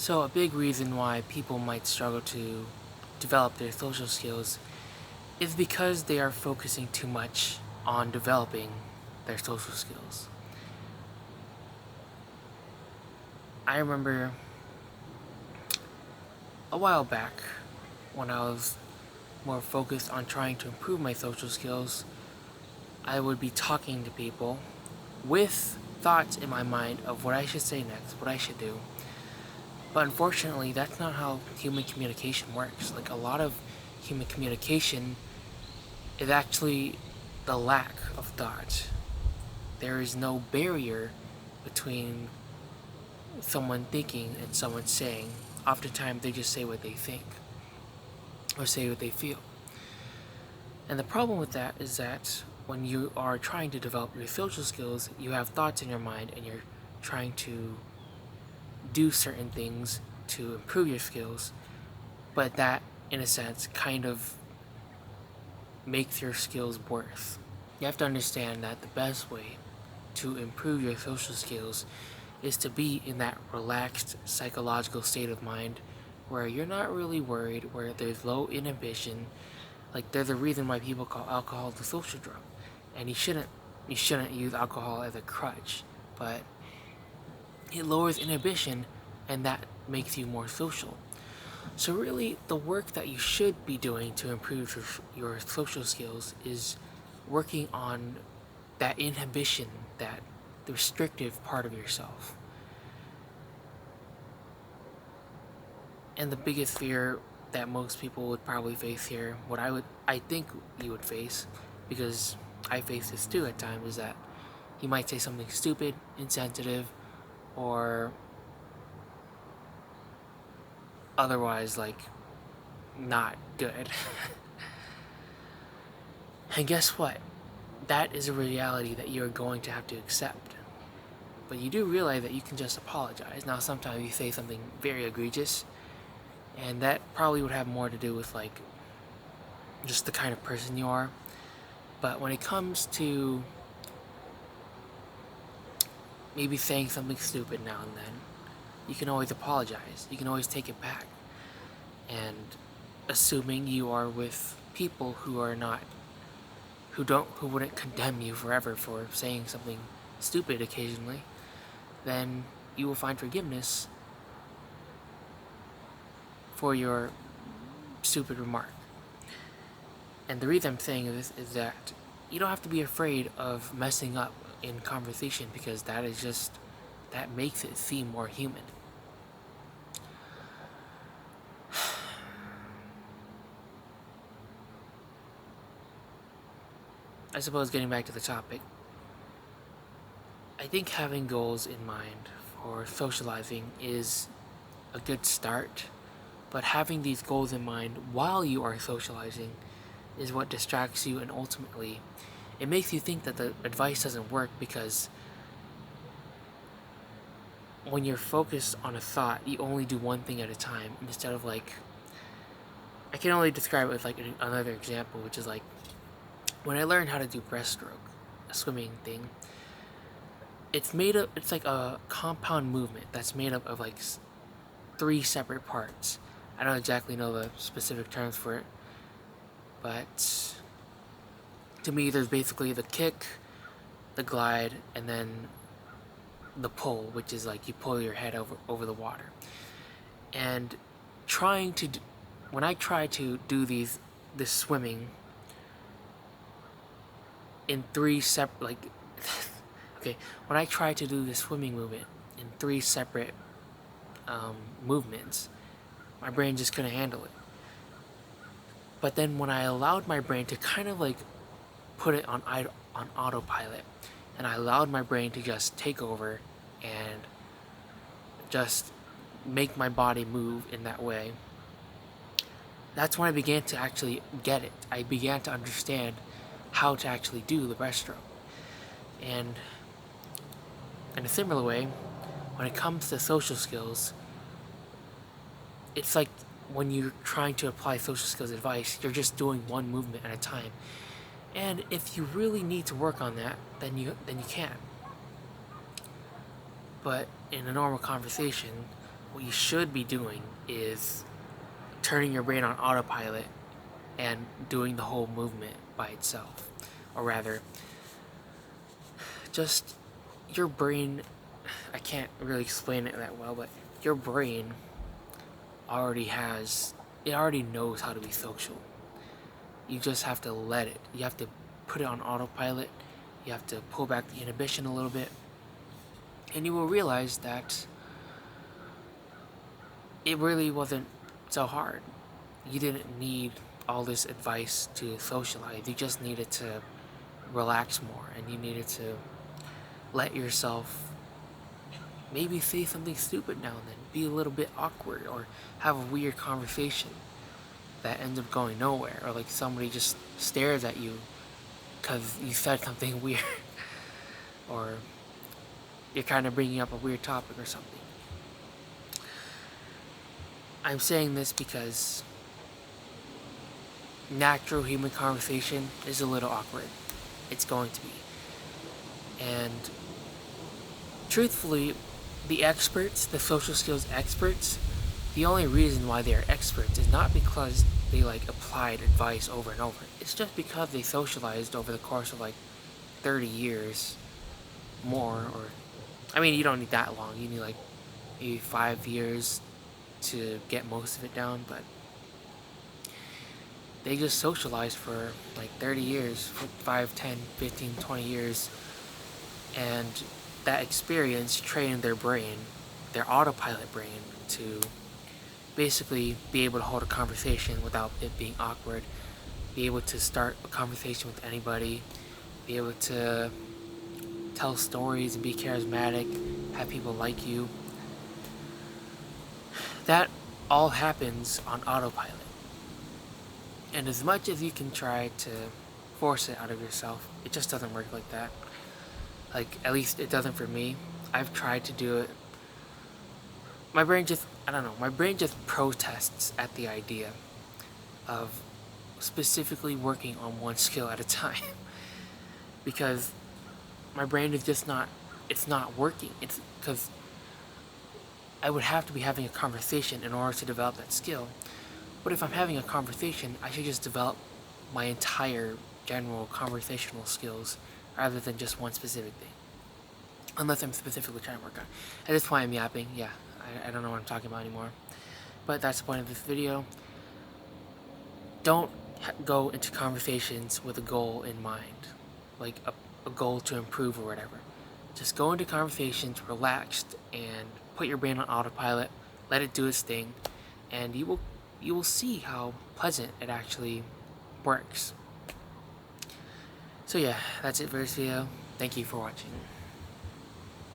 So, a big reason why people might struggle to develop their social skills is because they are focusing too much on developing their social skills. I remember a while back when I was more focused on trying to improve my social skills, I would be talking to people with thoughts in my mind of what I should say next, what I should do. But unfortunately, that's not how human communication works. Like, a lot of human communication is actually the lack of thought. There is no barrier between someone thinking and someone saying. Oftentimes, they just say what they think or say what they feel. And the problem with that is that when you are trying to develop your social skills, you have thoughts in your mind and you're trying to do certain things to improve your skills, but that, in a sense, kind of makes your skills worse. You have to understand that the best way to improve your social skills is to be in that relaxed psychological state of mind where you're not really worried, where there's low inhibition. Like, there's a reason why people call alcohol the social drug, and you shouldn't use alcohol as a crutch, but it lowers inhibition, and that makes you more social. So really, the work that you should be doing to improve your social skills is working on that inhibition, that the restrictive part of yourself. And the biggest fear that most people would probably face here, I think you would face, because I face this too at times, is that you might say something stupid, insensitive, or otherwise, like, not good. And guess what? That is a reality that you're going to have to accept. But you do realize that you can just apologize. Now, sometimes you say something very egregious, and that probably would have more to do with, like, just the kind of person you are. But when it comes to maybe saying something stupid now and then, you can always apologize. You can always take it back. And assuming you are with people who are not, who wouldn't condemn you forever for saying something stupid occasionally, then you will find forgiveness for your stupid remark. And the reason I'm saying this is that you don't have to be afraid of messing up in conversation, because that makes it seem more human. I suppose, getting back to the topic, I think having goals in mind for socializing is a good start, but having these goals in mind while you are socializing is what distracts you, and ultimately it makes you think that the advice doesn't work, because when you're focused on a thought, you only do one thing at a time instead of, like, I can only describe it with, like, another example, which is like when I learned how to do breaststroke, a swimming thing. It's like a compound movement that's made up of, like, three separate parts. I don't exactly know the specific terms for it, but to me, there's basically the kick, the glide, and then the pull, which is like you pull your head over the water. And trying to when I try to do this swimming in three separate, like, okay, when I try to do this swimming movement in three separate movements, my brain just couldn't handle it. But then when I allowed my brain to kind of, like, put it on autopilot, and I allowed my brain to just take over and just make my body move in that way, that's when I began to actually get it. I began to understand how to actually do the breaststroke. And in a similar way, when it comes to social skills, it's like when you're trying to apply social skills advice, you're just doing one movement at a time. And if you really need to work on that, then you can. But in a normal conversation, what you should be doing is turning your brain on autopilot and doing the whole movement by itself. Or rather, just your brain, I can't really explain it that well, but your brain already knows how to be social. You just have to let it. You have to put it on autopilot. You have to pull back the inhibition a little bit. And you will realize that it really wasn't so hard. You didn't need all this advice to socialize. You just needed to relax more, and you needed to let yourself maybe say something stupid now and then, be a little bit awkward, or have a weird conversation that ends up going nowhere, or like somebody just stares at you because you said something weird, or you're kind of bringing up a weird topic or something. I'm saying this because natural human conversation is a little awkward. It's going to be. And truthfully, the experts, the social skills experts, the only reason why they are experts is not because they applied advice over and over. It's just because they socialized over the course of 30 years more, or I mean, you don't need that long. You need maybe 5 years to get most of it down, but they just socialized for 30 years, 5, 10, 15, 20 years, and that experience trained their brain, their autopilot brain, to basically be able to hold a conversation without it being awkward, be able to start a conversation with anybody, be able to tell stories and be charismatic, have people like you. That all happens on autopilot. And as much as you can try to force it out of yourself, it just doesn't work like that. At least it doesn't for me. I've tried to do it. My brain just protests at the idea of specifically working on one skill at a time. Because my brain is just it's not working. It's because I would have to be having a conversation in order to develop that skill. But if I'm having a conversation, I should just develop my entire general conversational skills rather than just one specific thing. Unless I'm specifically trying to work on. At this point I'm yapping, yeah. I don't know what I'm talking about anymore. But that's the point of this video. Don't go into conversations with a goal in mind. Like a goal to improve or whatever. Just go into conversations relaxed and put your brain on autopilot. Let it do its thing. And you will see how pleasant it actually works. So yeah, that's it for this video. Thank you for watching.